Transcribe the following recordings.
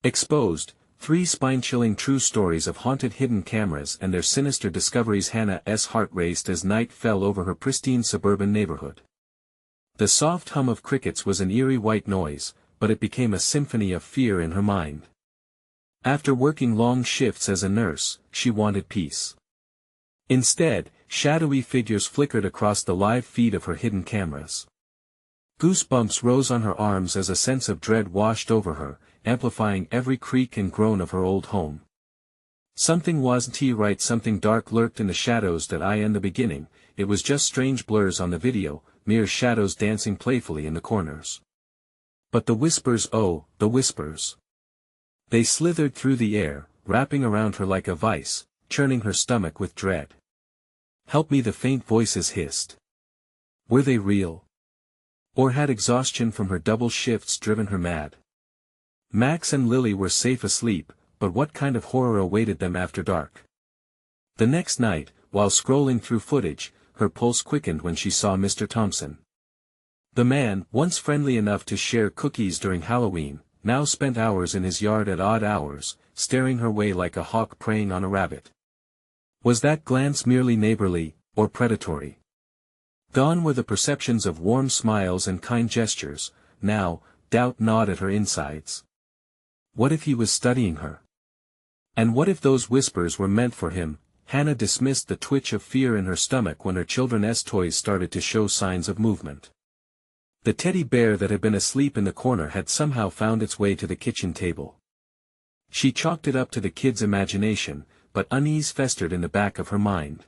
Exposed, 3 spine-chilling true stories of haunted hidden cameras and their sinister discoveries. Hannah's heart raced as night fell over her pristine suburban neighborhood. The soft hum of crickets was an eerie white noise, but it became a symphony of fear in her mind. After working long shifts as a nurse, she wanted peace. Instead, shadowy figures flickered across the live feed of her hidden cameras. Goosebumps rose on her arms as a sense of dread washed over her, amplifying every creak and groan of her old home. Something wasn't right. Something dark lurked in the shadows. In the beginning, it was just strange blurs on the video, mere shadows dancing playfully in the corners. But the whispers, oh, the whispers! They slithered through the air, wrapping around her like a vice, churning her stomach with dread. "Help me," the faint voices hissed. Were they real? Or had exhaustion from her double shifts driven her mad? Max and Lily were safe asleep, but what kind of horror awaited them after dark? The next night, while scrolling through footage, her pulse quickened when she saw Mr. Thompson. The man, once friendly enough to share cookies during Halloween, now spent hours in his yard at odd hours, staring her way like a hawk preying on a rabbit. Was that glance merely neighborly, or predatory? Gone were the perceptions of warm smiles and kind gestures. Now, doubt gnawed at her insides. What if he was studying her? And what if those whispers were meant for him? Hannah dismissed the twitch of fear in her stomach when her children's toys started to show signs of movement. The teddy bear that had been asleep in the corner had somehow found its way to the kitchen table. She chalked it up to the kid's imagination, but unease festered in the back of her mind.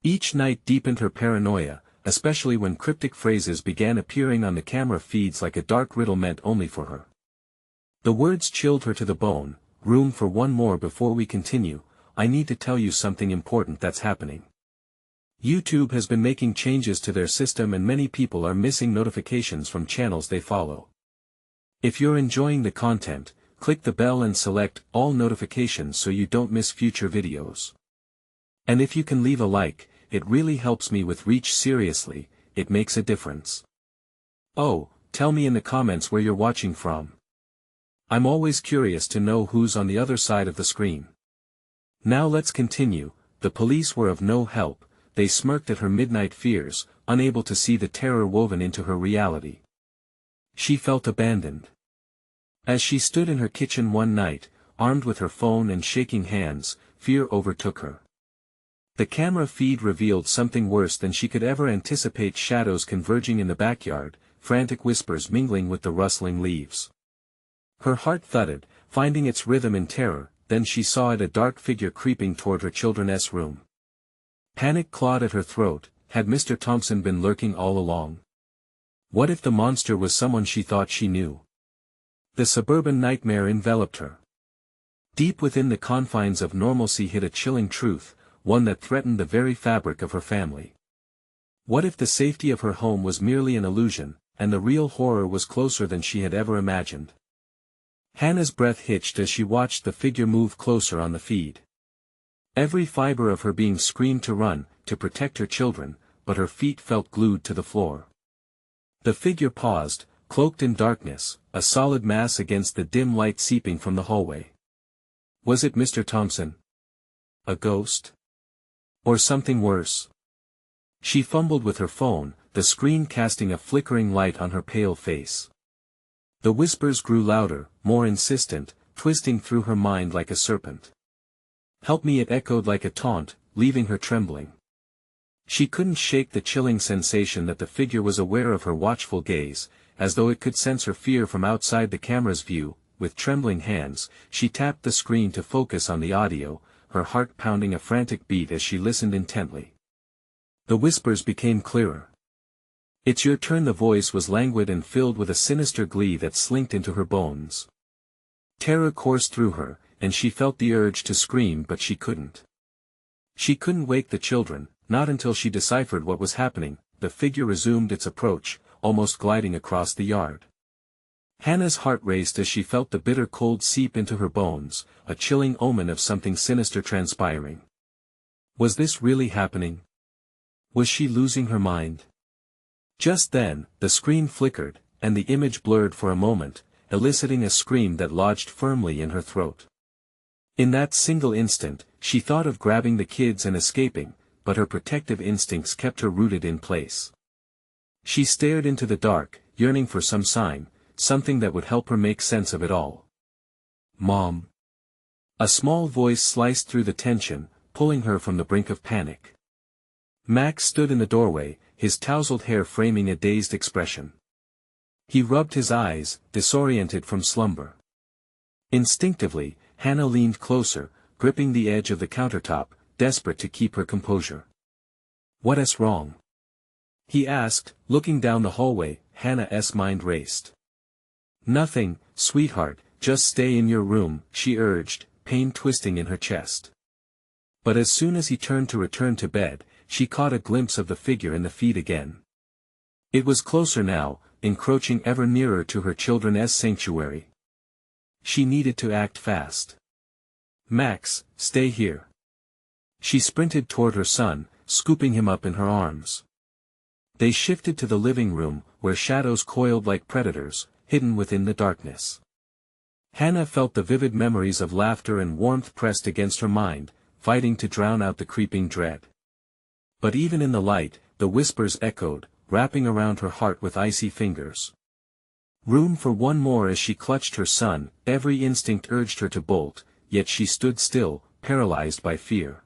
Each night deepened her paranoia, especially when cryptic phrases began appearing on the camera feeds like a dark riddle meant only for her. The words chilled her to the bone. "Room for one more before we continue. I need to tell you something important that's happening. YouTube has been making changes to their system and many people are missing notifications from channels they follow. If you're enjoying the content, click the bell and select all notifications so you don't miss future videos. And if you can leave a like, it really helps me with reach. Seriously, it makes a difference. Oh, tell me in the comments where you're watching from. I'm always curious to know who's on the other side of the screen. Now let's continue. The police were of no help. They smirked at her midnight fears, unable to see the terror woven into her reality. She felt abandoned. As she stood in her kitchen one night, armed with her phone and shaking hands, fear overtook her. The camera feed revealed something worse than she could ever anticipate: shadows converging in the backyard, frantic whispers mingling with the rustling leaves. Her heart thudded, finding its rhythm in terror. Then she saw it, a dark figure creeping toward her children's room. Panic clawed at her throat. Had Mr. Thompson been lurking all along? What if the monster was someone she thought she knew? The suburban nightmare enveloped her. Deep within the confines of normalcy hid a chilling truth, one that threatened the very fabric of her family. What if the safety of her home was merely an illusion, and the real horror was closer than she had ever imagined? Hannah's breath hitched as she watched the figure move closer on the feed. Every fiber of her being screamed to run, to protect her children, but her feet felt glued to the floor. The figure paused, cloaked in darkness, a solid mass against the dim light seeping from the hallway. Was it Mr. Thompson? A ghost? Or something worse? She fumbled with her phone, the screen casting a flickering light on her pale face. The whispers grew louder, more insistent, twisting through her mind like a serpent. "Help me," it echoed like a taunt, leaving her trembling. She couldn't shake the chilling sensation that the figure was aware of her watchful gaze, as though it could sense her fear from outside the camera's view. With trembling hands, she tapped the screen to focus on the audio, her heart pounding a frantic beat as she listened intently. The whispers became clearer. "It's your turn." The voice was languid and filled with a sinister glee that slinked into her bones. Terror coursed through her, and she felt the urge to scream, but she couldn't. She couldn't wake the children, not until she deciphered what was happening. The figure resumed its approach, almost gliding across the yard. Hannah's heart raced as she felt the bitter cold seep into her bones, a chilling omen of something sinister transpiring. Was this really happening? Was she losing her mind? Just then, the screen flickered, and the image blurred for a moment, eliciting a scream that lodged firmly in her throat. In that single instant, she thought of grabbing the kids and escaping, but her protective instincts kept her rooted in place. She stared into the dark, yearning for some sign, something that would help her make sense of it all. "Mom." A small voice sliced through the tension, pulling her from the brink of panic. Max stood in the doorway, his tousled hair framing a dazed expression. He rubbed his eyes, disoriented from slumber. Instinctively, Hannah leaned closer, gripping the edge of the countertop, desperate to keep her composure. "What's wrong?" he asked, looking down the hallway. Hannah's mind raced. "Nothing, sweetheart, just stay in your room," she urged, pain twisting in her chest. But as soon as he turned to return to bed, she caught a glimpse of the figure in the feed again. It was closer now, encroaching ever nearer to her children's sanctuary. She needed to act fast. "Max, stay here." She sprinted toward her son, scooping him up in her arms. They shifted to the living room, where shadows coiled like predators, hidden within the darkness. Hannah felt the vivid memories of laughter and warmth pressed against her mind, fighting to drown out the creeping dread. But even in the light, the whispers echoed, wrapping around her heart with icy fingers. Room for one more. As she clutched her son, every instinct urged her to bolt, yet she stood still, paralyzed by fear.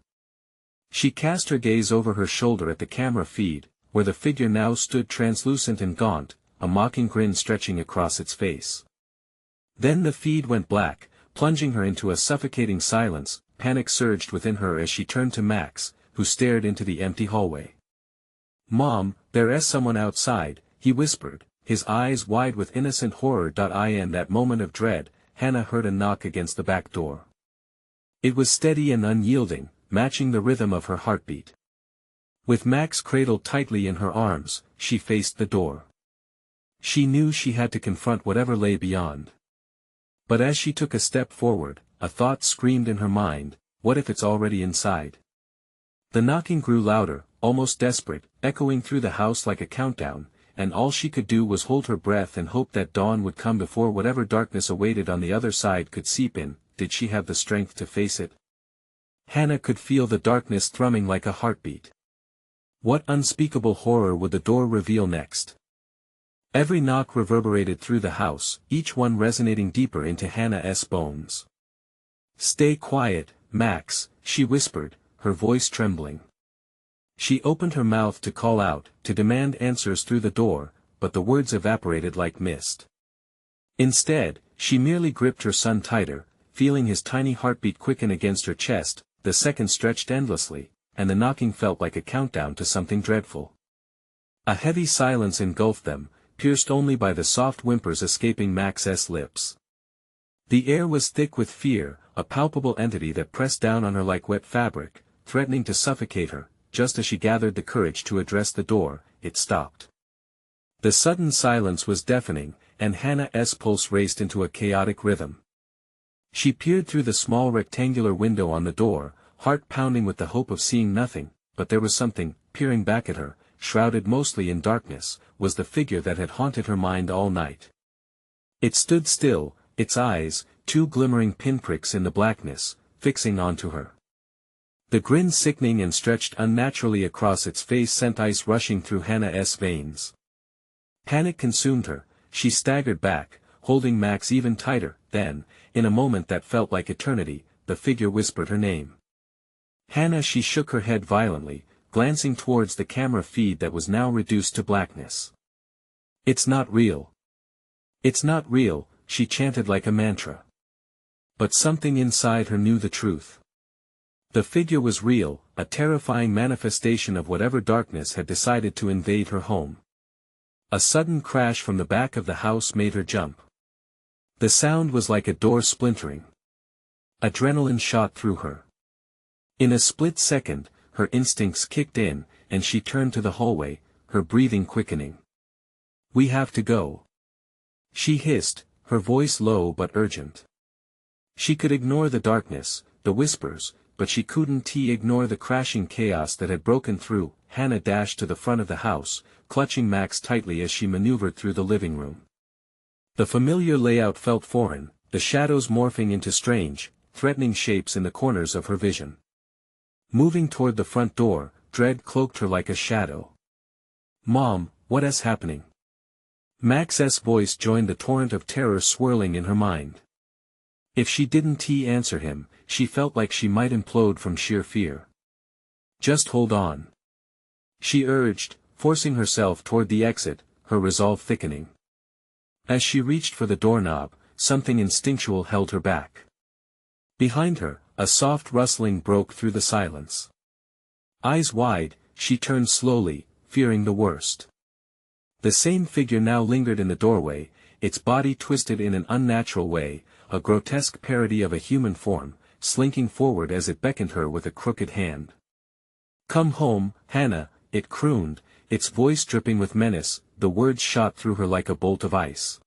She cast her gaze over her shoulder at the camera feed, where the figure now stood translucent and gaunt, a mocking grin stretching across its face. Then the feed went black, plunging her into a suffocating silence. Panic surged within her as she turned to Max, who stared into the empty hallway. "Mom, there's someone outside," he whispered, his eyes wide with innocent horror. In that moment of dread, Hannah heard a knock against the back door. It was steady and unyielding, matching the rhythm of her heartbeat. With Max cradled tightly in her arms, she faced the door. She knew she had to confront whatever lay beyond. But as she took a step forward, a thought screamed in her mind: what if it's already inside? The knocking grew louder, almost desperate, echoing through the house like a countdown, and all she could do was hold her breath and hope that dawn would come before whatever darkness awaited on the other side could seep in. Did she have the strength to face it? Hannah could feel the darkness thrumming like a heartbeat. What unspeakable horror would the door reveal next? Every knock reverberated through the house, each one resonating deeper into Hannah's bones. "Stay quiet, Max," she whispered, her voice trembling. She opened her mouth to call out, to demand answers through the door, but the words evaporated like mist. Instead, she merely gripped her son tighter, feeling his tiny heartbeat quicken against her chest. The seconds stretched endlessly, and the knocking felt like a countdown to something dreadful. A heavy silence engulfed them, pierced only by the soft whimpers escaping Max's lips. The air was thick with fear, a palpable entity that pressed down on her like wet fabric, threatening to suffocate her. Just as she gathered the courage to address the door, it stopped. The sudden silence was deafening, and Hannah's pulse raced into a chaotic rhythm. She peered through the small rectangular window on the door, heart pounding with the hope of seeing nothing, but there was something, peering back at her, shrouded mostly in darkness, was the figure that had haunted her mind all night. It stood still, its eyes, two glimmering pinpricks in the blackness, fixing onto her. The grin sickening and stretched unnaturally across its face sent ice rushing through Hannah's veins. Panic consumed her, she staggered back, holding Max even tighter. Then, in a moment that felt like eternity, the figure whispered her name. "Hannah." She shook her head violently, glancing towards the camera feed that was now reduced to blackness. "It's not real. It's not real," she chanted like a mantra. But something inside her knew the truth. The figure was real, a terrifying manifestation of whatever darkness had decided to invade her home. A sudden crash from the back of the house made her jump. The sound was like a door splintering. Adrenaline shot through her. In a split second, her instincts kicked in, and she turned to the hallway, her breathing quickening. "We have to go," she hissed, her voice low but urgent. She could ignore the darkness, the whispers, but she couldn't ignore the crashing chaos that had broken through. Hannah dashed to the front of the house, clutching Max tightly as she maneuvered through the living room. The familiar layout felt foreign, the shadows morphing into strange, threatening shapes in the corners of her vision. Moving toward the front door, dread cloaked her like a shadow. "Mom, what is happening?" Max's voice joined the torrent of terror swirling in her mind. If she didn't answer him, she felt like she might implode from sheer fear. "Just hold on," she urged, forcing herself toward the exit, her resolve thickening. As she reached for the doorknob, something instinctual held her back. Behind her, a soft rustling broke through the silence. Eyes wide, she turned slowly, fearing the worst. The same figure now lingered in the doorway, its body twisted in an unnatural way, a grotesque parody of a human form, slinking forward as it beckoned her with a crooked hand. "Come home, Hannah," it crooned, its voice dripping with menace. The words shot through her like a bolt of ice.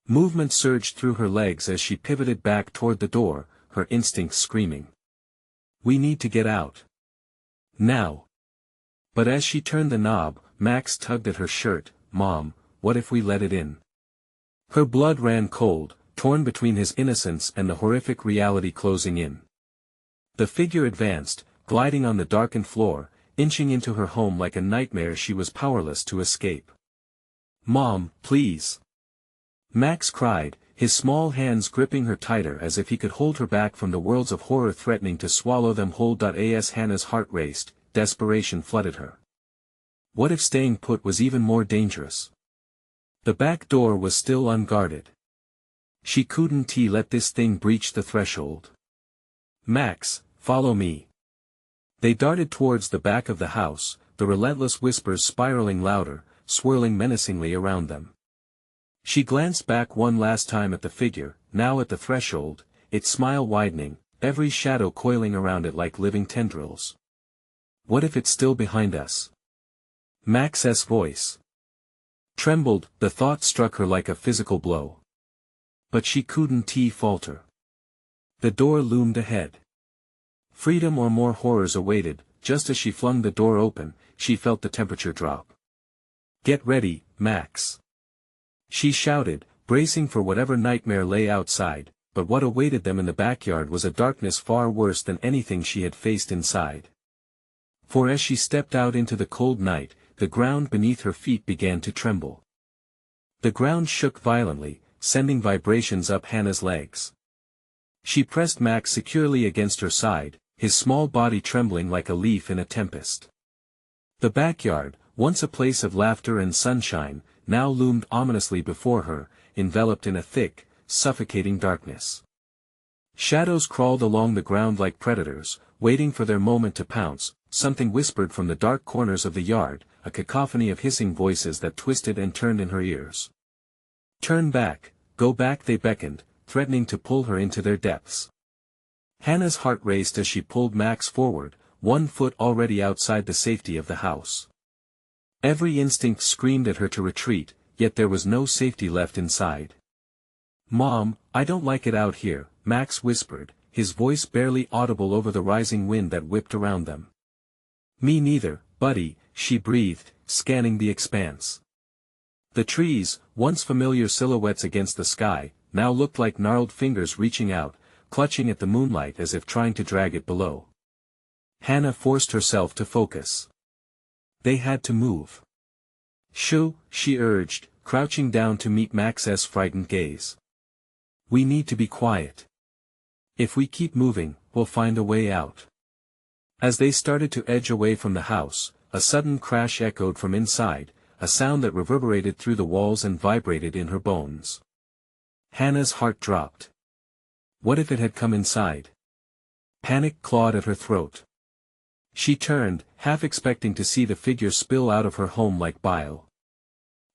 Movement surged through her legs as she pivoted back toward the door, her instincts screaming. "We need to get out. Now." But as she turned the knob, Max tugged at her shirt. "Mom, what if we let it in?" Her blood ran cold, torn between his innocence and the horrific reality closing in. The figure advanced, gliding on the darkened floor, inching into her home like a nightmare she was powerless to escape. "Mom, please!" Max cried, his small hands gripping her tighter as if he could hold her back from the worlds of horror threatening to swallow them whole. As Hannah's heart raced, desperation flooded her. What if staying put was even more dangerous? The back door was still unguarded. She couldn't let this thing breach the threshold. "Max, follow me." They darted towards the back of the house, the relentless whispers spiraling louder, swirling menacingly around them. She glanced back one last time at the figure, now at the threshold, its smile widening, every shadow coiling around it like living tendrils. "What if it's still behind us?" Max's voice trembled. The thought struck her like a physical blow. But she couldn't falter. The door loomed ahead. Freedom or more horrors awaited. Just as she flung the door open, she felt the temperature drop. "Get ready, Max," she shouted, bracing for whatever nightmare lay outside, but what awaited them in the backyard was a darkness far worse than anything she had faced inside. For as she stepped out into the cold night, the ground beneath her feet began to tremble. The ground shook violently, sending vibrations up Hannah's legs. She pressed Max securely against her side, his small body trembling like a leaf in a tempest. The backyard, once a place of laughter and sunshine, now loomed ominously before her, enveloped in a thick, suffocating darkness. Shadows crawled along the ground like predators, waiting for their moment to pounce. Something whispered from the dark corners of the yard, a cacophony of hissing voices that twisted and turned in her ears. "Turn back, go back," they beckoned, threatening to pull her into their depths. Hannah's heart raced as she pulled Max forward, one foot already outside the safety of the house. Every instinct screamed at her to retreat, yet there was no safety left inside. "Mom, I don't like it out here," Max whispered, his voice barely audible over the rising wind that whipped around them. "Me neither, buddy," she breathed, scanning the expanse. The trees, once familiar silhouettes against the sky, now looked like gnarled fingers reaching out, clutching at the moonlight as if trying to drag it below. Hannah forced herself to focus. They had to move. "Shoo," she urged, crouching down to meet Max's frightened gaze. "We need to be quiet. If we keep moving, we'll find a way out." As they started to edge away from the house, a sudden crash echoed from inside, a sound that reverberated through the walls and vibrated in her bones. Hannah's heart dropped. What if it had come inside? Panic clawed at her throat. She turned, half expecting to see the figure spill out of her home like bile.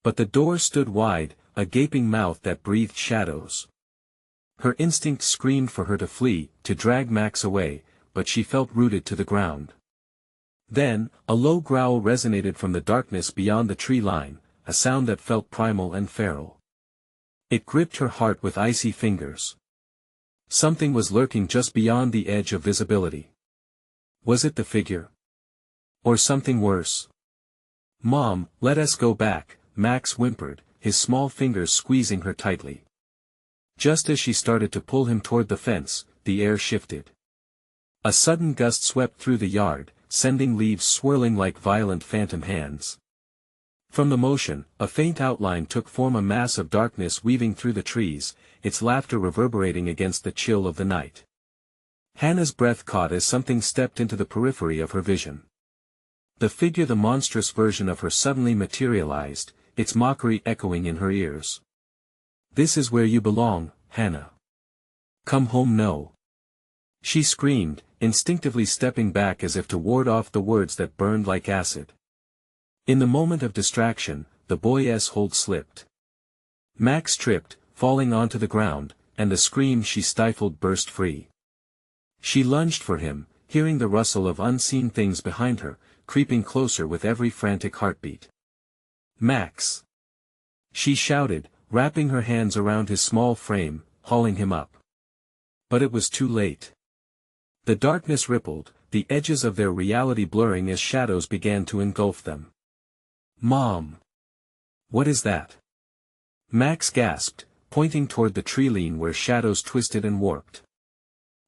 But the door stood wide, a gaping mouth that breathed shadows. Her instinct screamed for her to flee, to drag Max away, but she felt rooted to the ground. Then, a low growl resonated from the darkness beyond the tree line, a sound that felt primal and feral. It gripped her heart with icy fingers. Something was lurking just beyond the edge of visibility. Was it the figure? Or something worse? "Mom, let us go back," Max whimpered, his small fingers squeezing her tightly. Just as she started to pull him toward the fence, the air shifted. A sudden gust swept through the yard, sending leaves swirling like violent phantom hands. From the motion, a faint outline took form, a mass of darkness weaving through the trees, its laughter reverberating against the chill of the night. Hannah's breath caught as something stepped into the periphery of her vision. The figure, the monstrous version of her, suddenly materialized, its mockery echoing in her ears. "This is where you belong, Hannah. Come home no." She screamed, instinctively stepping back as if to ward off the words that burned like acid. In the moment of distraction, the boy's hold slipped. Max tripped, falling onto the ground, and the scream she stifled burst free. She lunged for him, hearing the rustle of unseen things behind her, creeping closer with every frantic heartbeat. "Max!" she shouted, wrapping her hands around his small frame, hauling him up. But it was too late. The darkness rippled, the edges of their reality blurring as shadows began to engulf them. "Mom! What is that?" Max gasped, pointing toward the tree line where shadows twisted and warped.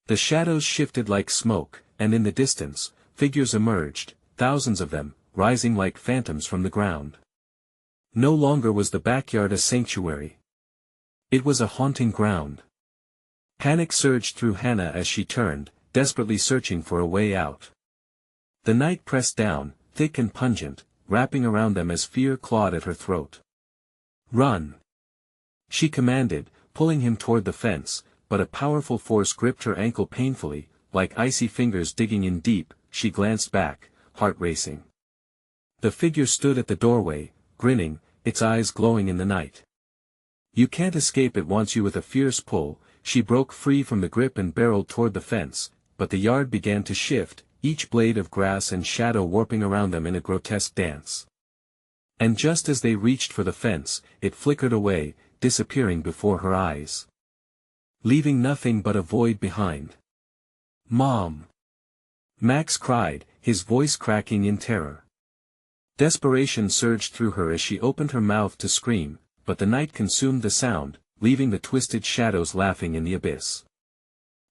The shadows shifted like smoke, and in the distance, figures emerged, thousands of them, rising like phantoms from the ground. No longer was the backyard a sanctuary. It was a haunting ground. Panic surged through Hannah as she turned, desperately searching for a way out. The night pressed down, thick and pungent, wrapping around them as fear clawed at her throat. "Run!" she commanded, pulling him toward the fence, but a powerful force gripped her ankle painfully, like icy fingers digging in deep. She glanced back, heart racing. The figure stood at the doorway, grinning, its eyes glowing in the night. "You can't escape, it wants you." With a fierce pull, she broke free from the grip and barreled toward the fence, but the yard began to shift, each blade of grass and shadow warping around them in a grotesque dance. And just as they reached for the fence, it flickered away, disappearing before her eyes, leaving nothing but a void behind. "Mom!" Max cried, his voice cracking in terror. Desperation surged through her as she opened her mouth to scream, but the night consumed the sound, leaving the twisted shadows laughing in the abyss.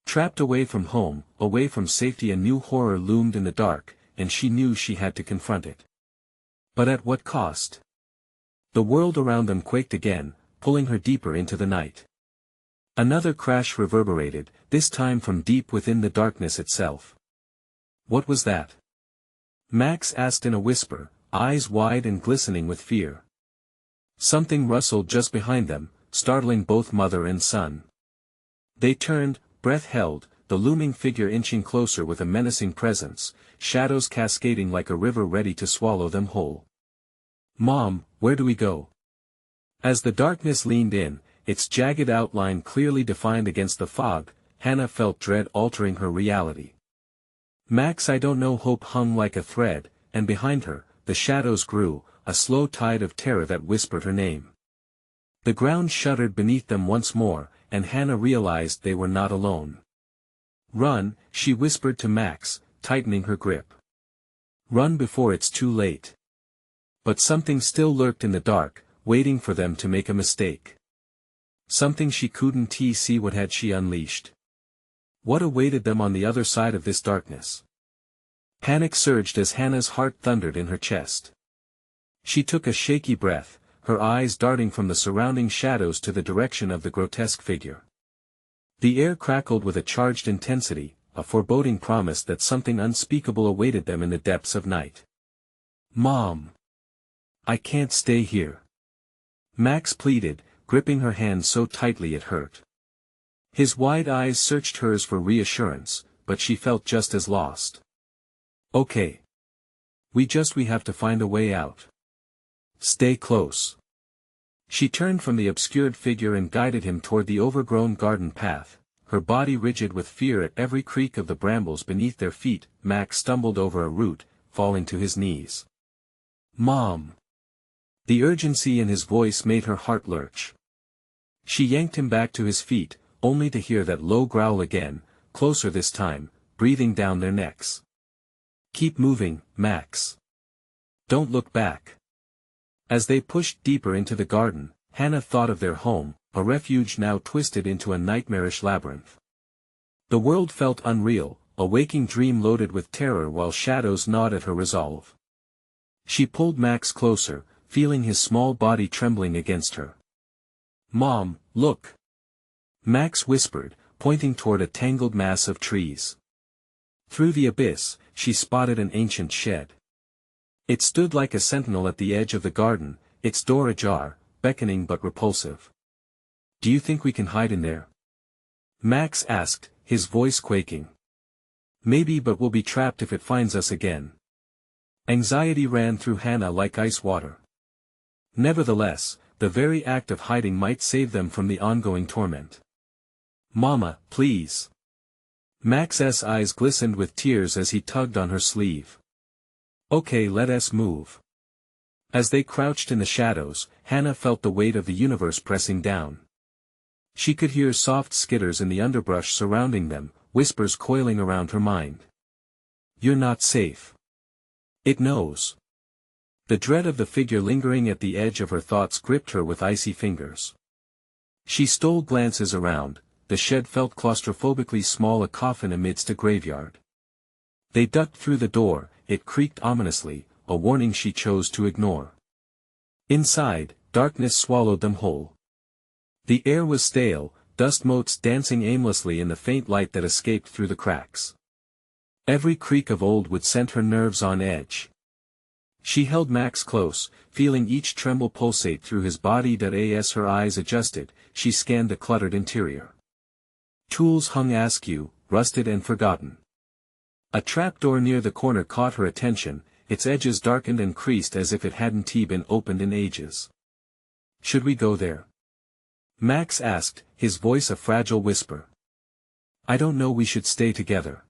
Trapped away from home, away from safety, a new horror loomed in the dark, and she knew she had to confront it. But at what cost? The world around them quaked again, pulling her deeper into the night. Another crash reverberated, this time from deep within the darkness itself. "What was that?" Max asked in a whisper, eyes wide and glistening with fear. Something rustled just behind them, startling both mother and son. They turned, breath held, the looming figure inching closer with a menacing presence, shadows cascading like a river ready to swallow them whole. "Mom, where do we go?" As the darkness leaned in, its jagged outline clearly defined against the fog, Hannah felt dread altering her reality. "Max, I don't know." Hope hung like a thread, and behind her, the shadows grew, a slow tide of terror that whispered her name. The ground shuddered beneath them once more, and Hannah realized they were not alone. "Run," she whispered to Max, tightening her grip. "Run before it's too late." But something still lurked in the dark, waiting for them to make a mistake. Something she couldn't see. What had she unleashed? What awaited them on the other side of this darkness? Panic surged as Hannah's heart thundered in her chest. She took a shaky breath, her eyes darting from the surrounding shadows to the direction of the grotesque figure. The air crackled with a charged intensity, a foreboding promise that something unspeakable awaited them in the depths of night. "Mom! I can't stay here," Max pleaded, gripping her hand so tightly it hurt. His wide eyes searched hers for reassurance, but she felt just as lost. "Okay. We have to find a way out. Stay close." She turned from the obscured figure and guided him toward the overgrown garden path, her body rigid with fear at every creak of the brambles beneath their feet. Max stumbled over a root, falling to his knees. "Mom!" The urgency in his voice made her heart lurch. She yanked him back to his feet, only to hear that low growl again, closer this time, breathing down their necks. "Keep moving, Max. Don't look back." As they pushed deeper into the garden, Hannah thought of their home, a refuge now twisted into a nightmarish labyrinth. The world felt unreal, a waking dream loaded with terror while shadows gnawed at her resolve. She pulled Max closer, feeling his small body trembling against her. "Mom, look!" Max whispered, pointing toward a tangled mass of trees. Through the abyss, she spotted an ancient shed. It stood like a sentinel at the edge of the garden, its door ajar, beckoning but repulsive. "Do you think we can hide in there?" Max asked, his voice quaking. "Maybe, but we'll be trapped if it finds us again." Anxiety ran through Hannah like ice water. Nevertheless, the very act of hiding might save them from the ongoing torment. "Mama, please." Max's eyes glistened with tears as he tugged on her sleeve. "Okay, let us move." As they crouched in the shadows, Hannah felt the weight of the universe pressing down. She could hear soft skitters in the underbrush surrounding them, whispers coiling around her mind. "You're not safe. It knows." The dread of the figure lingering at the edge of her thoughts gripped her with icy fingers. She stole glances around. The shed felt claustrophobically small, a coffin amidst a graveyard. They ducked through the door, it creaked ominously, a warning she chose to ignore. Inside, darkness swallowed them whole. The air was stale, dust motes dancing aimlessly in the faint light that escaped through the cracks. Every creak of old wood sent her nerves on edge. She held Max close, feeling each tremble pulsate through his body. As her eyes adjusted, she scanned the cluttered interior. Tools hung askew, rusted and forgotten. A trapdoor near the corner caught her attention, its edges darkened and creased as if it hadn't been opened in ages. "Should we go there?" Max asked, his voice a fragile whisper. "I don't know, we should stay together."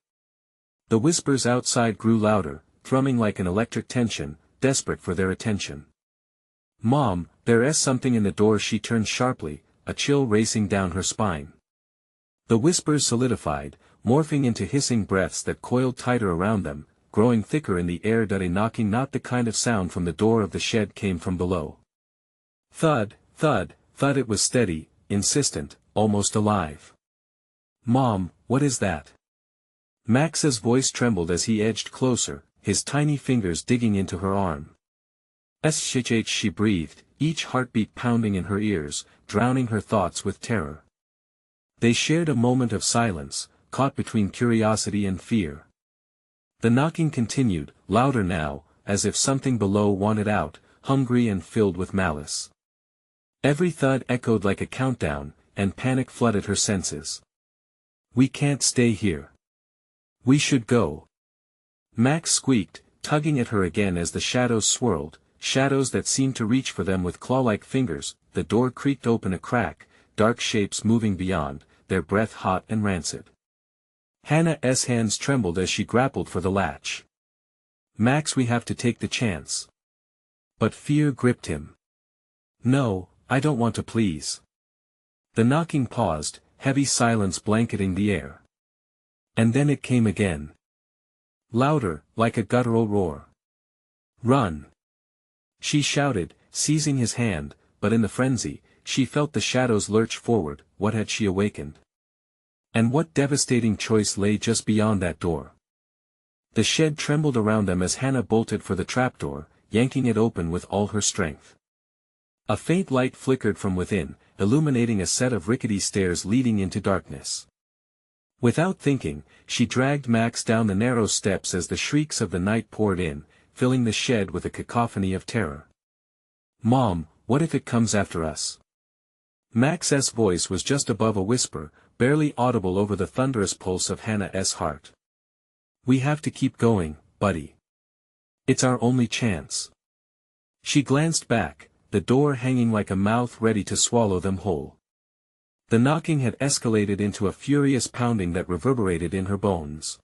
The whispers outside grew louder, thrumming like an electric tension, desperate for their attention. "Mom, there's something in the door." She turned sharply, a chill racing down her spine. The whispers solidified, morphing into hissing breaths that coiled tighter around them, growing thicker in the air. A knocking, not the kind of sound from the door of the shed, came from below. Thud, thud, thud. It was steady, insistent, almost alive. "Mom, what is that?" Max's voice trembled as he edged closer, his tiny fingers digging into her arm. "Shh," she breathed, each heartbeat pounding in her ears, drowning her thoughts with terror. They shared a moment of silence, caught between curiosity and fear. The knocking continued, louder now, as if something below wanted out, hungry and filled with malice. Every thud echoed like a countdown, and panic flooded her senses. "We can't stay here. We should go." Max squeaked, tugging at her again as the shadows swirled, shadows that seemed to reach for them with claw-like fingers. The door creaked open a crack, dark shapes moving beyond, their breath hot and rancid. Hannah's hands trembled as she grappled for the latch. "Max, we have to take the chance." But fear gripped him. "No, I don't want to, please." The knocking paused, heavy silence blanketing the air. And then it came again. Louder, like a guttural roar. "Run!" She shouted, seizing his hand, but in the frenzy, she felt the shadows lurch forward. What had she awakened? And what devastating choice lay just beyond that door? The shed trembled around them as Hannah bolted for the trapdoor, yanking it open with all her strength. A faint light flickered from within, illuminating a set of rickety stairs leading into darkness. Without thinking, she dragged Max down the narrow steps as the shrieks of the night poured in, filling the shed with a cacophony of terror. "Mom, what if it comes after us?" Max's voice was just above a whisper, barely audible over the thunderous pulse of Hannah's heart. "We have to keep going, buddy. It's our only chance." She glanced back, the door hanging like a mouth ready to swallow them whole. The knocking had escalated into a furious pounding that reverberated in her bones.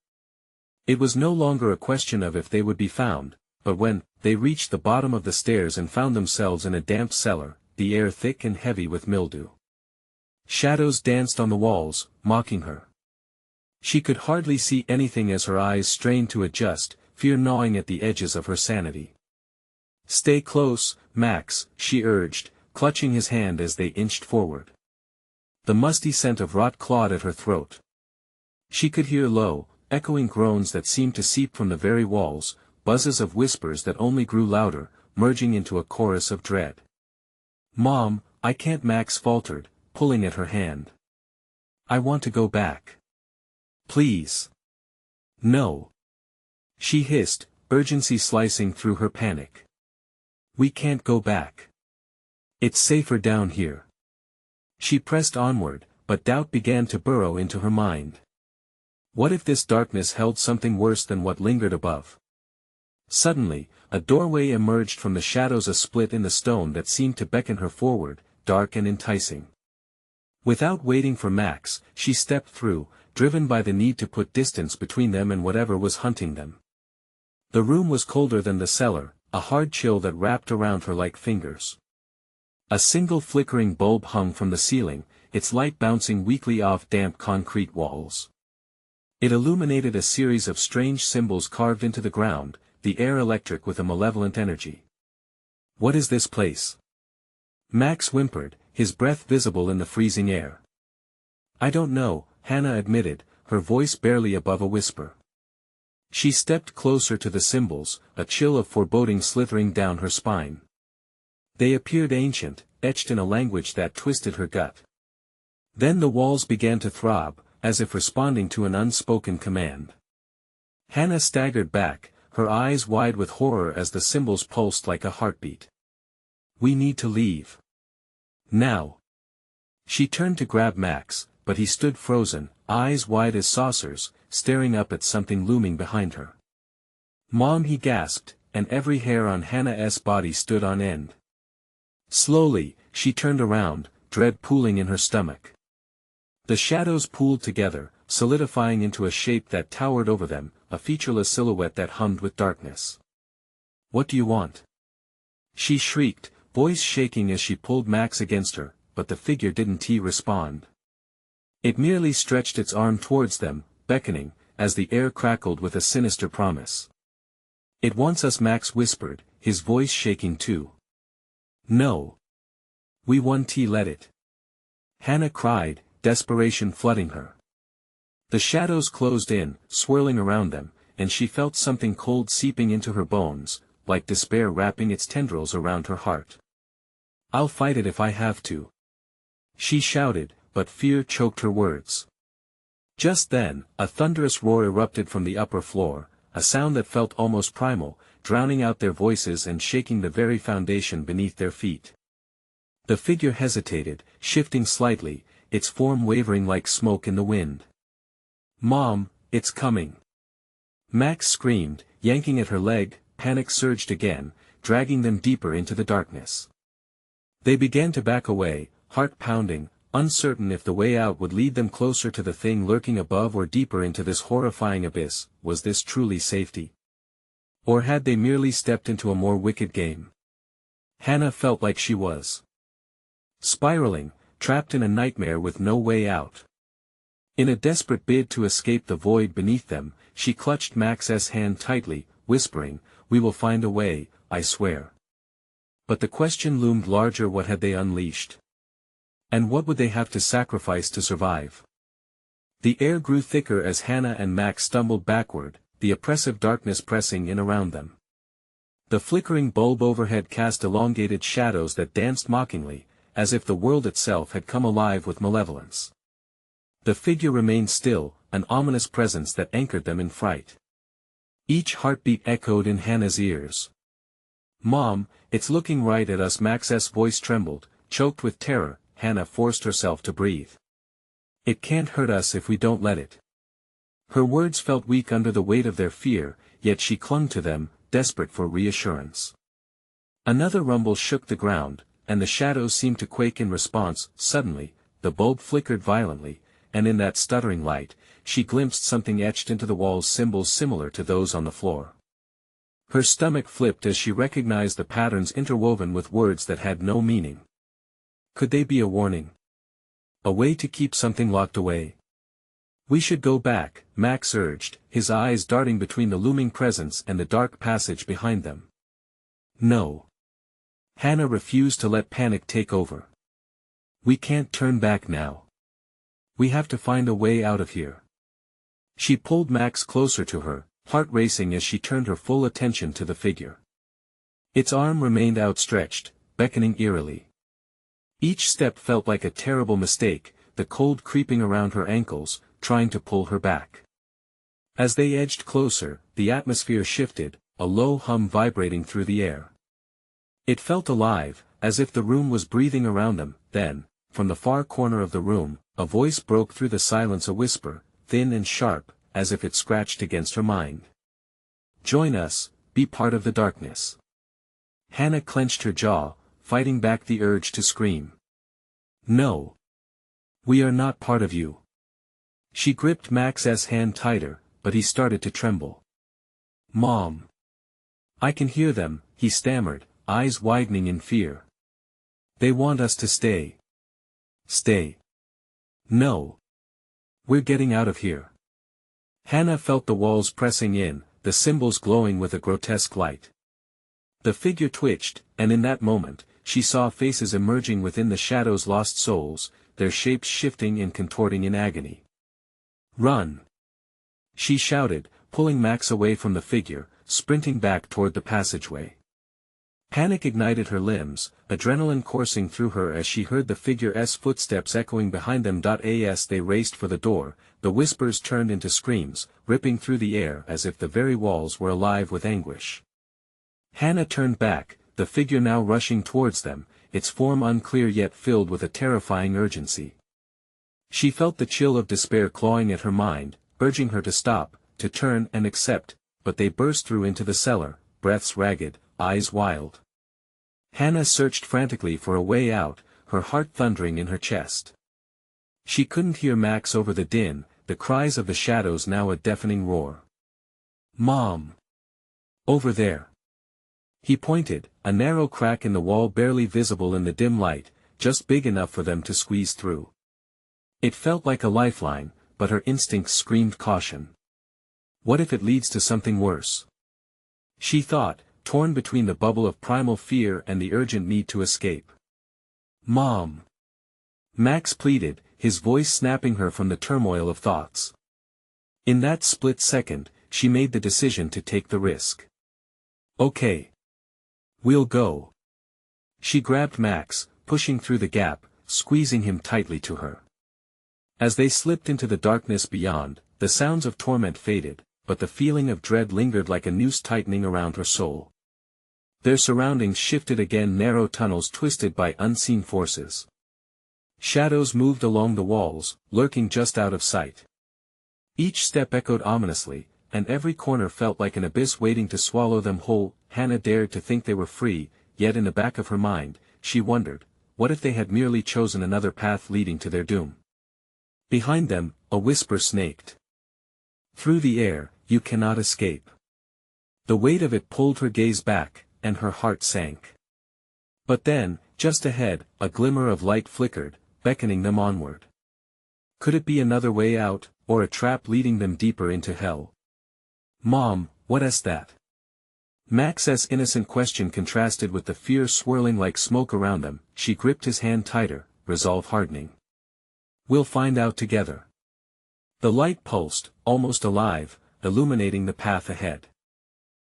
It was no longer a question of if they would be found, but when they reached the bottom of the stairs and found themselves in a damp cellar, the air thick and heavy with mildew. Shadows danced on the walls, mocking her. She could hardly see anything as her eyes strained to adjust, fear gnawing at the edges of her sanity. "Stay close, Max," she urged, clutching his hand as they inched forward. The musty scent of rot clawed at her throat. She could hear low, echoing groans that seemed to seep from the very walls, buzzes of whispers that only grew louder, merging into a chorus of dread. "Mom, I can't," Max faltered, pulling at her hand. "I want to go back. Please." "No." She hissed, urgency slicing through her panic. "We can't go back. It's safer down here." She pressed onward, but doubt began to burrow into her mind. What if this darkness held something worse than what lingered above? Suddenly, a doorway emerged from the shadows, a split in the stone that seemed to beckon her forward, dark and enticing. Without waiting for Max, she stepped through, driven by the need to put distance between them and whatever was hunting them. The room was colder than the cellar, a hard chill that wrapped around her like fingers. A single flickering bulb hung from the ceiling, its light bouncing weakly off damp concrete walls. It illuminated a series of strange symbols carved into the ground, the air electric with a malevolent energy. "What is this place?" Max whimpered, his breath visible in the freezing air. "I don't know," Hannah admitted, her voice barely above a whisper. She stepped closer to the symbols, a chill of foreboding slithering down her spine. They appeared ancient, etched in a language that twisted her gut. Then the walls began to throb, as if responding to an unspoken command. Hannah staggered back, her eyes wide with horror as the symbols pulsed like a heartbeat. "We need to leave. Now." She turned to grab Max, but he stood frozen, eyes wide as saucers, staring up at something looming behind her. "Mom," he gasped, and every hair on Hannah's body stood on end. Slowly, she turned around, dread pooling in her stomach. The shadows pooled together, solidifying into a shape that towered over them, a featureless silhouette that hummed with darkness. "What do you want?" she shrieked, voice shaking as she pulled Max against her, but the figure didn't respond. It merely stretched its arm towards them, beckoning, as the air crackled with a sinister promise. "It wants us," Max whispered, his voice shaking too. "No. We won't let it," Hannah cried, desperation flooding her. The shadows closed in, swirling around them, and she felt something cold seeping into her bones, like despair wrapping its tendrils around her heart. "I'll fight it if I have to," she shouted, but fear choked her words. Just then, a thunderous roar erupted from the upper floor, a sound that felt almost primal, drowning out their voices and shaking the very foundation beneath their feet. The figure hesitated, shifting slightly, its form wavering like smoke in the wind. "Mom, it's coming!" Max screamed, yanking at her leg. Panic surged again, dragging them deeper into the darkness. They began to back away, heart pounding, uncertain if the way out would lead them closer to the thing lurking above or deeper into this horrifying abyss. Was this truly safety? Or had they merely stepped into a more wicked game? Hannah felt like she was spiraling, trapped in a nightmare with no way out. In a desperate bid to escape the void beneath them, she clutched Max's hand tightly, whispering, "We will find a way, I swear." But the question loomed larger: what had they unleashed? And what would they have to sacrifice to survive? The air grew thicker as Hannah and Max stumbled backward, the oppressive darkness pressing in around them. The flickering bulb overhead cast elongated shadows that danced mockingly, as if the world itself had come alive with malevolence. The figure remained still, an ominous presence that anchored them in fright. Each heartbeat echoed in Hannah's ears. "Mom, it's looking right at us." Max's voice trembled, choked with terror. Hannah forced herself to breathe. "It can't hurt us if we don't let it." Her words felt weak under the weight of their fear, yet she clung to them, desperate for reassurance. Another rumble shook the ground, and the shadows seemed to quake in response. Suddenly, the bulb flickered violently, and in that stuttering light, she glimpsed something etched into the walls, symbols similar to those on the floor. Her stomach flipped as she recognized the patterns interwoven with words that had no meaning. Could they be a warning? A way to keep something locked away? "We should go back," Max urged, his eyes darting between the looming presence and the dark passage behind them. "No. Hannah refused to let panic take over. We can't turn back now. We have to find a way out of here. She pulled Max closer to her, heart racing as she turned her full attention to the figure. Its arm remained outstretched, beckoning eerily. Each step felt like a terrible mistake, the cold creeping around her ankles, trying to pull her back. As they edged closer, the atmosphere shifted, a low hum vibrating through the air. It felt alive, as if the room was breathing around them. Then, from the far corner of the room, a voice broke through the silence, a whisper, thin and sharp, as if it scratched against her mind. Join us, be part of the darkness. Hannah clenched her jaw, fighting back the urge to scream. No. We are not part of you. She gripped Max's hand tighter, but he started to tremble. Mom. I can hear them, he stammered, eyes widening in fear. They want us to stay. Stay. No. We're getting out of here. Hannah felt the walls pressing in, the symbols glowing with a grotesque light. The figure twitched, and in that moment, she saw faces emerging within the shadows, lost souls, their shapes shifting and contorting in agony. Run! She shouted, pulling Max away from the figure, sprinting back toward the passageway. Panic ignited her limbs, adrenaline coursing through her as she heard the figure's footsteps echoing behind them. As they raced for the door, the whispers turned into screams, ripping through the air as if the very walls were alive with anguish. Hannah turned back, the figure now rushing towards them, its form unclear yet filled with a terrifying urgency. She felt the chill of despair clawing at her mind, urging her to stop, to turn and accept, but they burst through into the cellar, breaths ragged, eyes wild. Hannah searched frantically for a way out, her heart thundering in her chest. She couldn't hear Max over the din, the cries of the shadows now a deafening roar. Mom! Over there! He pointed, a narrow crack in the wall barely visible in the dim light, just big enough for them to squeeze through. It felt like a lifeline, but her instincts screamed caution. What if it leads to something worse? She thought, torn between the bubble of primal fear and the urgent need to escape. Mom! Max pleaded, his voice snapping her from the turmoil of thoughts. In that split second, she made the decision to take the risk. Okay. We'll go. She grabbed Max, pushing through the gap, squeezing him tightly to her. As they slipped into the darkness beyond, the sounds of torment faded, but the feeling of dread lingered like a noose tightening around her soul. Their surroundings shifted again, narrow tunnels twisted by unseen forces. Shadows moved along the walls, lurking just out of sight. Each step echoed ominously, and every corner felt like an abyss waiting to swallow them whole. Hannah dared to think they were free, yet in the back of her mind, she wondered, what if they had merely chosen another path leading to their doom? Behind them, a whisper snaked. Through the air, you cannot escape. The weight of it pulled her gaze back, and her heart sank. But then, just ahead, a glimmer of light flickered, beckoning them onward. Could it be another way out, or a trap leading them deeper into hell? Mom, what is that? Max's innocent question contrasted with the fear swirling like smoke around them. She gripped his hand tighter, resolve hardening. We'll find out together. The light pulsed, almost alive, illuminating the path ahead.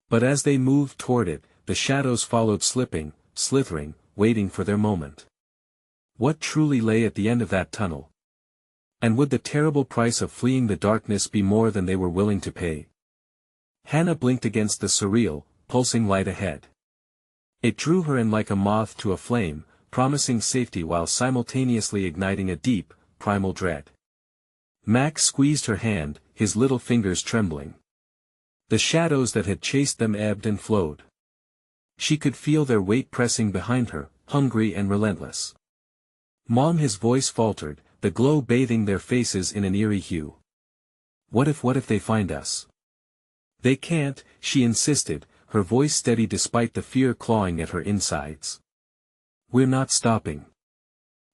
But as they moved toward it, the shadows followed, slipping, slithering, waiting for their moment. What truly lay at the end of that tunnel? And would the terrible price of fleeing the darkness be more than they were willing to pay? Hannah blinked against the surreal, pulsing light ahead. It drew her in like a moth to a flame, promising safety while simultaneously igniting a deep, primal dread. Max squeezed her hand, his little fingers trembling. The shadows that had chased them ebbed and flowed. She could feel their weight pressing behind her, hungry and relentless. Mom, his voice faltered, the glow bathing their faces in an eerie hue. What if they find us? They can't, she insisted, her voice steady despite the fear clawing at her insides. We're not stopping.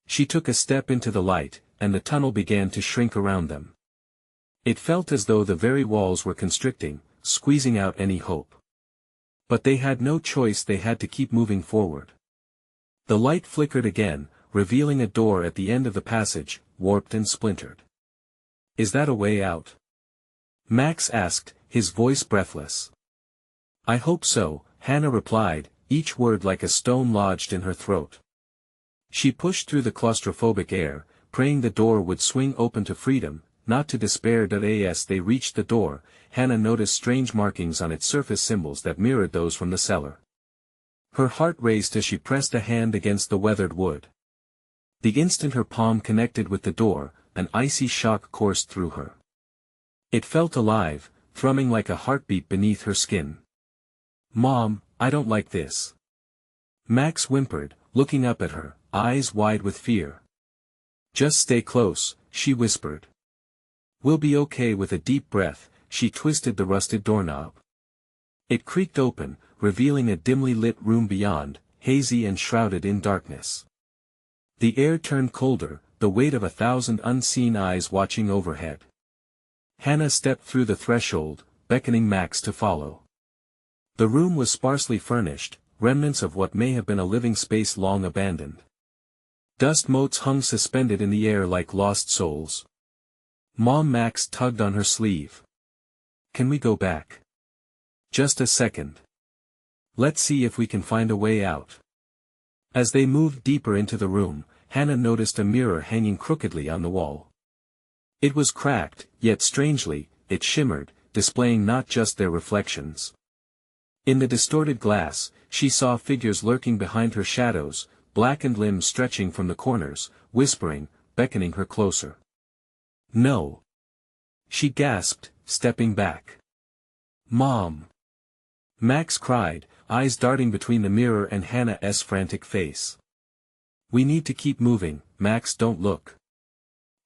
She took a step into the light, and the tunnel began to shrink around them. It felt as though the very walls were constricting, squeezing out any hope. But they had no choice, they had to keep moving forward. The light flickered again, revealing a door at the end of the passage, warped and splintered. "Is that a way out?" Max asked, his voice breathless. "I hope so," Hannah replied, each word like a stone lodged in her throat. She pushed through the claustrophobic air, praying the door would swing open to freedom, not to despair. As they reached the door, Hannah noticed strange markings on its surface, symbols that mirrored those from the cellar. Her heart raced as she pressed a hand against the weathered wood. The instant her palm connected with the door, an icy shock coursed through her. It felt alive, thrumming like a heartbeat beneath her skin. "Mom, I don't like this." Max whimpered, looking up at her, eyes wide with fear. "Just stay close," she whispered. "We'll be okay." With a deep breath, she twisted the rusted doorknob. It creaked open, revealing a dimly lit room beyond, hazy and shrouded in darkness. The air turned colder, the weight of 1,000 unseen eyes watching overhead. Hannah stepped through the threshold, beckoning Max to follow. The room was sparsely furnished, remnants of what may have been a living space long abandoned. Dust motes hung suspended in the air like lost souls. "Mom," Max tugged on her sleeve. "Can we go back? Just a second. Let's see if we can find a way out." As they moved deeper into the room, Hannah noticed a mirror hanging crookedly on the wall. It was cracked, yet strangely, it shimmered, displaying not just their reflections. In the distorted glass, she saw figures lurking behind her, shadows, blackened limbs stretching from the corners, whispering, beckoning her closer. "No!" she gasped, stepping back. "Mom!" Max cried, eyes darting between the mirror and Hannah's frantic face. "We need to keep moving, Max, don't look."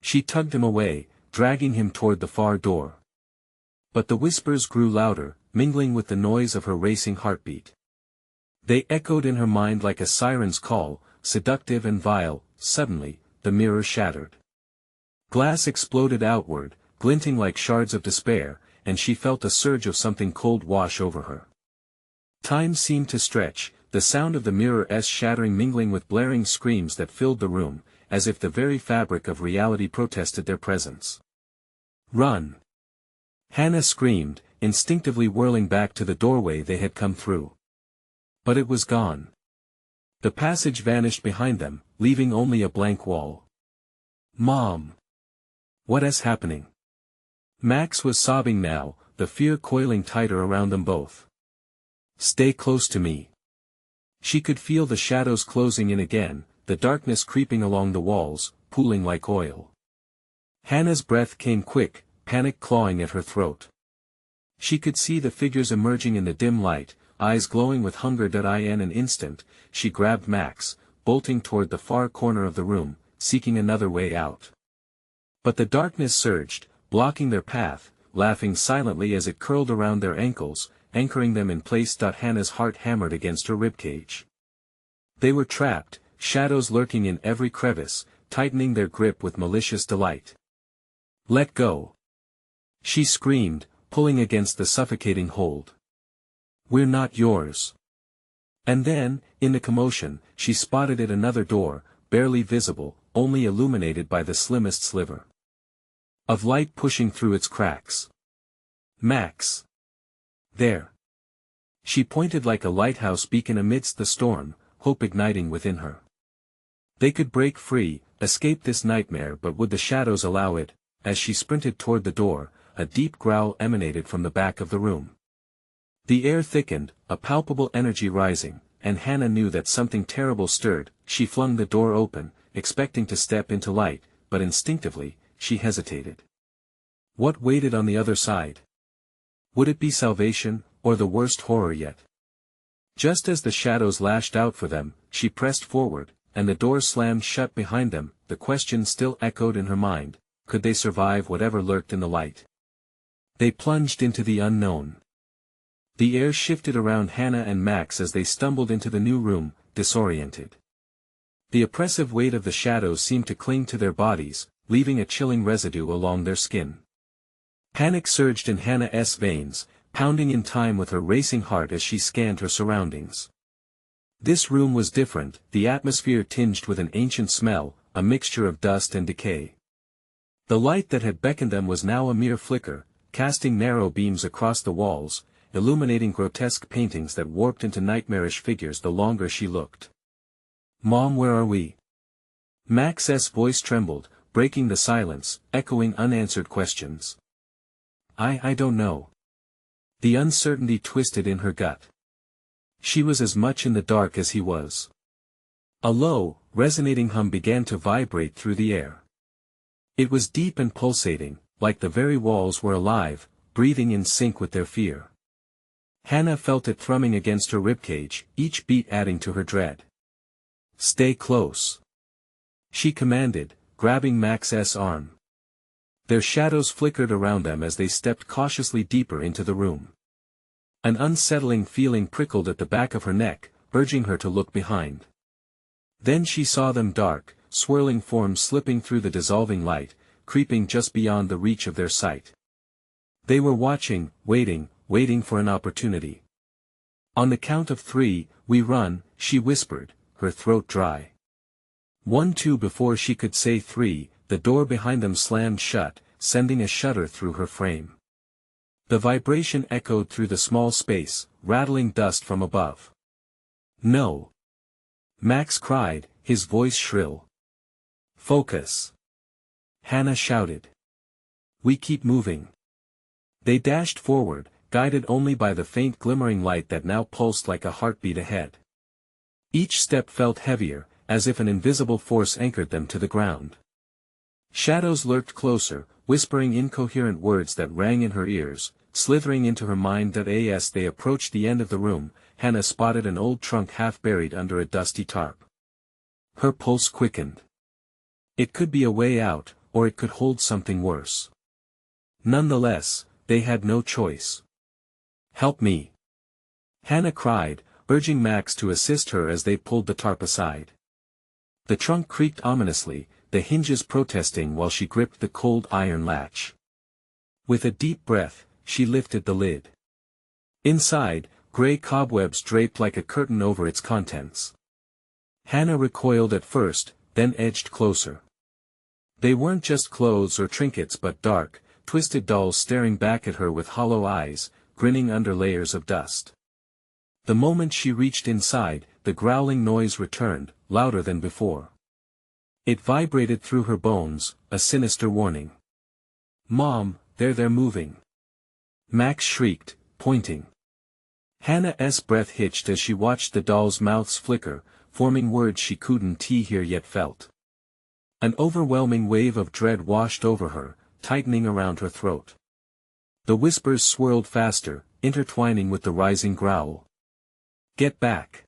She tugged him away, dragging him toward the far door. But the whispers grew louder, mingling with the noise of her racing heartbeat. They echoed in her mind like a siren's call, seductive and vile. Suddenly, the mirror shattered. Glass exploded outward, glinting like shards of despair, and she felt a surge of something cold wash over her. Time seemed to stretch, the sound of the mirror's shattering mingling with blaring screams that filled the room, as if the very fabric of reality protested their presence. "Run!" Hannah screamed, instinctively whirling back to the doorway they had come through. But it was gone. The passage vanished behind them, leaving only a blank wall. "Mom! What is happening?" Max was sobbing now, the fear coiling tighter around them both. "Stay close to me." She could feel the shadows closing in again, the darkness creeping along the walls, pooling like oil. Hannah's breath came quick, panic clawing at her throat. She could see the figures emerging in the dim light, eyes glowing with hunger. In an instant, she grabbed Max, bolting toward the far corner of the room, seeking another way out. But the darkness surged, blocking their path, laughing silently as it curled around their ankles, anchoring them in place. Hannah's heart hammered against her ribcage. They were trapped, shadows lurking in every crevice, tightening their grip with malicious delight. "Let go!" she screamed, pulling against the suffocating hold. "We're not yours." And then, in the commotion, she spotted at another door, barely visible, only illuminated by the slimmest sliver of light pushing through its cracks. "Max! There!" She pointed like a lighthouse beacon amidst the storm, hope igniting within her. They could break free, escape this nightmare, but would the shadows allow it? As she sprinted toward the door, a deep growl emanated from the back of the room. The air thickened, a palpable energy rising, and Hannah knew that something terrible stirred. She flung the door open, expecting to step into light, but instinctively, she hesitated. What waited on the other side? Would it be salvation, or the worst horror yet? Just as the shadows lashed out for them, she pressed forward, and the door slammed shut behind them. The question still echoed in her mind: could they survive whatever lurked in the light? They plunged into the unknown. The air shifted around Hannah and Max as they stumbled into the new room, disoriented. The oppressive weight of the shadows seemed to cling to their bodies, leaving a chilling residue along their skin. Panic surged in Hannah's veins, pounding in time with her racing heart as she scanned her surroundings. This room was different, the atmosphere tinged with an ancient smell, a mixture of dust and decay. The light that had beckoned them was now a mere flicker, casting narrow beams across the walls, illuminating grotesque paintings that warped into nightmarish figures the longer she looked. "Mom, where are we?" Max's voice trembled, breaking the silence, echoing unanswered questions. I don't know." The uncertainty twisted in her gut. She was as much in the dark as he was. A low, resonating hum began to vibrate through the air. It was deep and pulsating, like the very walls were alive, breathing in sync with their fear. Hannah felt it thrumming against her ribcage, each beat adding to her dread. "Stay close," she commanded, grabbing Max's arm. Their shadows flickered around them as they stepped cautiously deeper into the room. An unsettling feeling prickled at the back of her neck, urging her to look behind. Then she saw them, dark, swirling forms slipping through the dissolving light, creeping just beyond the reach of their sight. They were watching, waiting for an opportunity. "On the count of 3, we run," she whispered, her throat dry. 1, 2. Before she could say 3, the door behind them slammed shut, sending a shudder through her frame. The vibration echoed through the small space, rattling dust from above. "No!" Max cried, his voice shrill. "Focus!" Hannah shouted. "We keep moving." They dashed forward, guided only by the faint glimmering light that now pulsed like a heartbeat ahead. Each step felt heavier, as if an invisible force anchored them to the ground. Shadows lurked closer, whispering incoherent words that rang in her ears, slithering into her mind. As they approached the end of the room, Hannah spotted an old trunk half buried under a dusty tarp. Her pulse quickened. It could be a way out, or it could hold something worse. Nonetheless, they had no choice. "Help me!" Hannah cried, urging Max to assist her as they pulled the tarp aside. The trunk creaked ominously, the hinges protesting while she gripped the cold iron latch. With a deep breath, she lifted the lid. Inside, gray cobwebs draped like a curtain over its contents. Hannah recoiled at first, then edged closer. They weren't just clothes or trinkets but dark, twisted dolls staring back at her with hollow eyes, grinning under layers of dust. The moment she reached inside, the growling noise returned, louder than before. It vibrated through her bones, a sinister warning. "Mom, they're moving!" Max shrieked, pointing. Hannah's breath hitched as she watched the dolls' mouths flicker, forming words she couldn't hear yet felt. An overwhelming wave of dread washed over her, tightening around her throat. The whispers swirled faster, intertwining with the rising growl. "Get back!"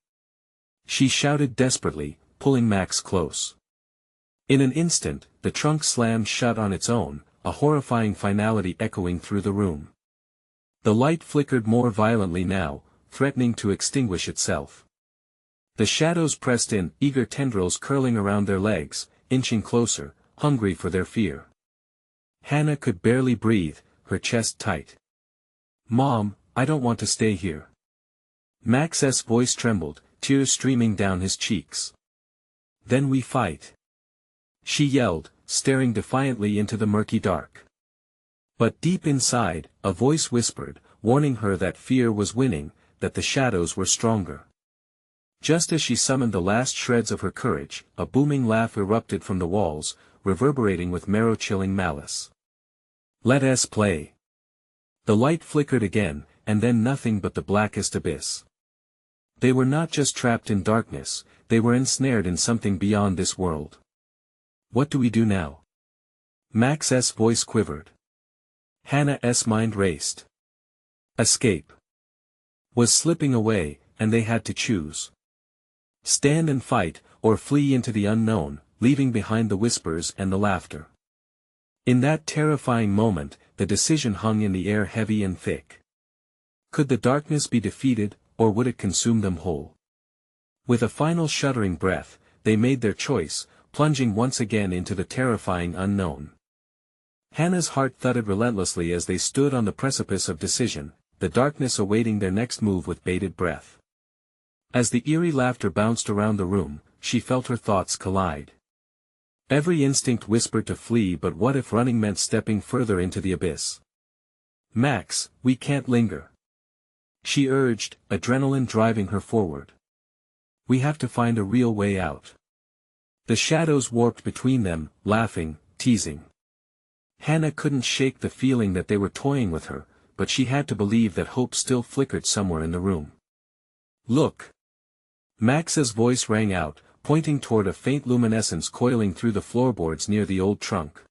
she shouted desperately, pulling Max close. In an instant, the trunk slammed shut on its own, a horrifying finality echoing through the room. The light flickered more violently now, threatening to extinguish itself. The shadows pressed in, eager tendrils curling around their legs, inching closer, hungry for their fear. Hannah could barely breathe, her chest tight. "Mom, I don't want to stay here." Max's voice trembled, tears streaming down his cheeks. "Then we fight," she yelled, staring defiantly into the murky dark. But deep inside, a voice whispered, warning her that fear was winning, that the shadows were stronger. Just as she summoned the last shreds of her courage, a booming laugh erupted from the walls, reverberating with marrow-chilling malice. "Let us play." The light flickered again, and then nothing but the blackest abyss. They were not just trapped in darkness, they were ensnared in something beyond this world. "What do we do now?" Max's voice quivered. Hannah's mind raced. Escape was slipping away, and they had to choose. Stand and fight, or flee into the unknown, leaving behind the whispers and the laughter. In that terrifying moment, the decision hung in the air heavy and thick. Could the darkness be defeated, or would it consume them whole? With a final shuddering breath, they made their choice, plunging once again into the terrifying unknown. Hannah's heart thudded relentlessly as they stood on the precipice of decision, the darkness awaiting their next move with bated breath. As the eerie laughter bounced around the room, she felt her thoughts collide. Every instinct whispered to flee, but what if running meant stepping further into the abyss? "Max, we can't linger," she urged, adrenaline driving her forward. "We have to find a real way out." The shadows warped between them, laughing, teasing. Hannah couldn't shake the feeling that they were toying with her, but she had to believe that hope still flickered somewhere in the room. "Look!" Max's voice rang out, pointing toward a faint luminescence coiling through the floorboards near the old trunk.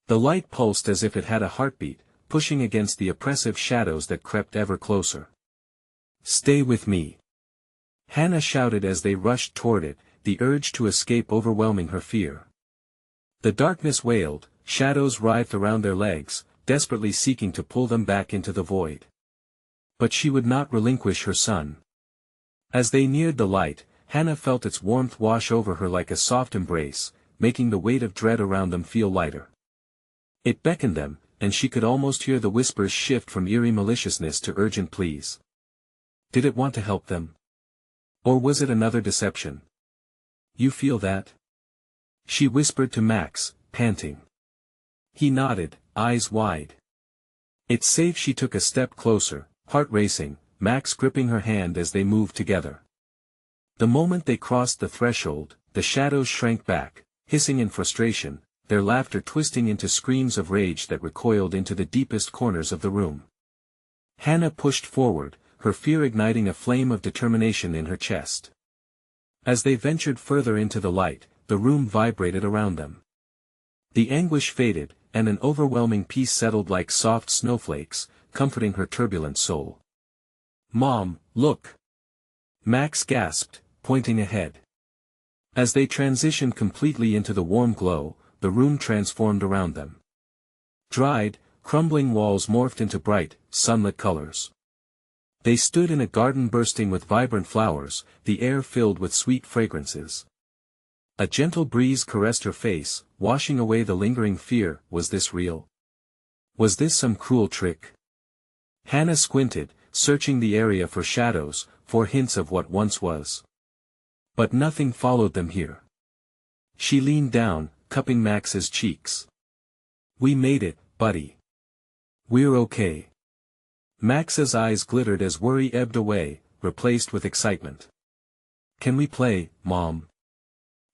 The light pulsed as if it had a heartbeat, pushing against the oppressive shadows that crept ever closer. "Stay with me!" Hannah shouted as they rushed toward it, the urge to escape overwhelming her fear. The darkness wailed, shadows writhed around their legs, desperately seeking to pull them back into the void. But she would not relinquish her son. As they neared the light, Hannah felt its warmth wash over her like a soft embrace, making the weight of dread around them feel lighter. It beckoned them, and she could almost hear the whispers shift from eerie maliciousness to urgent pleas. Did it want to help them? Or was it another deception? "You feel that?" she whispered to Max, panting. He nodded, eyes wide. "It's safe." She took a step closer, heart racing, Max gripping her hand as they moved together. The moment they crossed the threshold, the shadows shrank back, hissing in frustration, their laughter twisting into screams of rage that recoiled into the deepest corners of the room. Hannah pushed forward, her fear igniting a flame of determination in her chest. As they ventured further into the light, the room vibrated around them. The anguish faded, and an overwhelming peace settled like soft snowflakes, comforting her turbulent soul. "Mom, look!" Max gasped, pointing ahead. As they transitioned completely into the warm glow, the room transformed around them. Dried, crumbling walls morphed into bright, sunlit colors. They stood in a garden bursting with vibrant flowers, the air filled with sweet fragrances. A gentle breeze caressed her face, washing away the lingering fear. Was this real? Was this some cruel trick? Hannah squinted, searching the area for shadows, for hints of what once was. But nothing followed them here. She leaned down, cupping Max's cheeks. "We made it, buddy. We're okay." Max's eyes glittered as worry ebbed away, replaced with excitement. "Can we play, Mom?"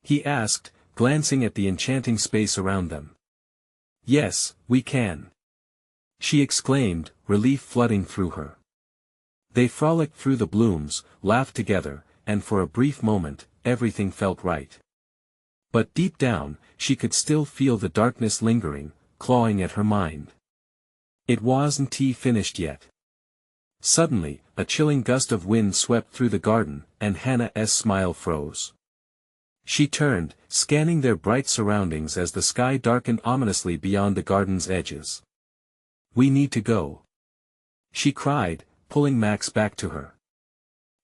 he asked, glancing at the enchanting space around them. "Yes, we can," she exclaimed, relief flooding through her. They frolicked through the blooms, laughed together, and for a brief moment, everything felt right. But deep down, she could still feel the darkness lingering, clawing at her mind. It wasn't finished yet. Suddenly, a chilling gust of wind swept through the garden, and Hannah's smile froze. She turned, scanning their bright surroundings as the sky darkened ominously beyond the garden's edges. "We need to go," she cried, pulling Max back to her.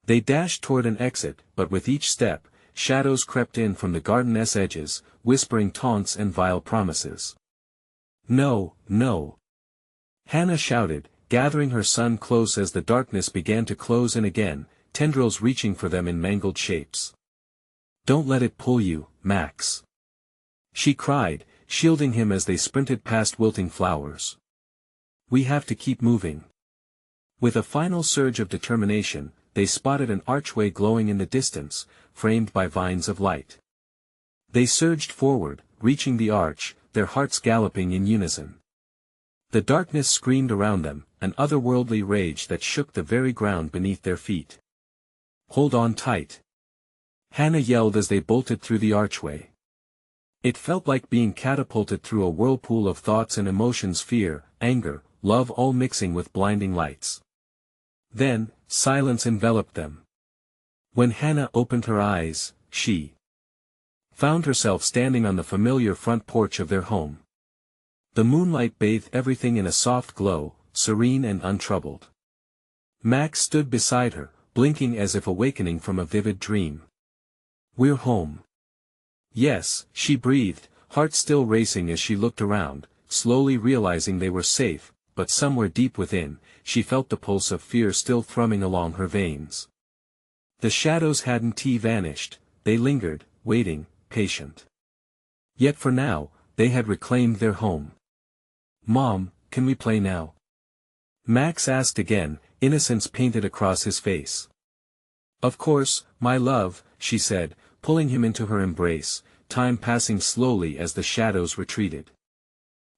They dashed toward an exit, but with each step, shadows crept in from the garden's edges, whispering taunts and vile promises. "No, no!" Hannah shouted, gathering her son close as the darkness began to close in again, tendrils reaching for them in mangled shapes. "Don't let it pull you, Max," she cried, shielding him as they sprinted past wilting flowers. "We have to keep moving." With a final surge of determination, they spotted an archway glowing in the distance, framed by vines of light. They surged forward, reaching the arch, their hearts galloping in unison. The darkness screamed around them, an otherworldly rage that shook the very ground beneath their feet. "Hold on tight," Hannah yelled as they bolted through the archway. It felt like being catapulted through a whirlpool of thoughts and emotions, fear, anger, love all mixing with blinding lights. Then, silence enveloped them. When Hannah opened her eyes, she found herself standing on the familiar front porch of their home. The moonlight bathed everything in a soft glow, serene and untroubled. Max stood beside her, blinking as if awakening from a vivid dream. "We're home." "Yes," she breathed, heart still racing as she looked around, slowly realizing they were safe, but somewhere deep within, she felt the pulse of fear still thrumming along her veins. The shadows hadn't vanished, they lingered, waiting, patient. Yet for now, they had reclaimed their home. "Mom, can we play now?" Max asked again, innocence painted across his face. "Of course, my love," she said, pulling him into her embrace, time passing slowly as the shadows retreated.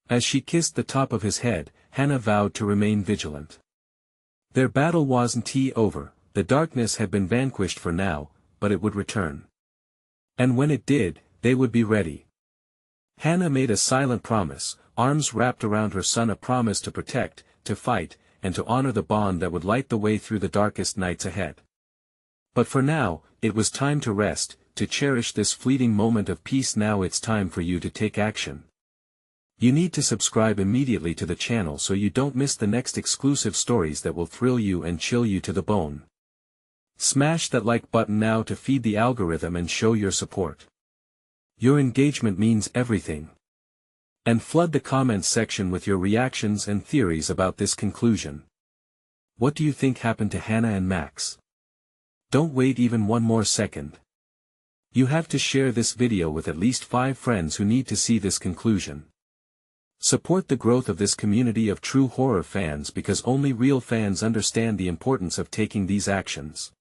As she kissed the top of his head, Hannah vowed to remain vigilant. Their battle wasn't over, the darkness had been vanquished for now, but it would return. And when it did, they would be ready. Hannah made a silent promise, arms wrapped around her son, a promise to protect, to fight, and to honor the bond that would light the way through the darkest nights ahead. But for now, it was time to rest, to cherish this fleeting moment of peace. Now it's time for you to take action. You need to subscribe immediately to the channel so you don't miss the next exclusive stories that will thrill you and chill you to the bone. Smash that like button now to feed the algorithm and show your support. Your engagement means everything. And flood the comments section with your reactions and theories about this conclusion. What do you think happened to Hannah and Max? Don't wait even one more second. You have to share this video with at least 5 friends who need to see this conclusion. Support the growth of this community of true horror fans, because only real fans understand the importance of taking these actions.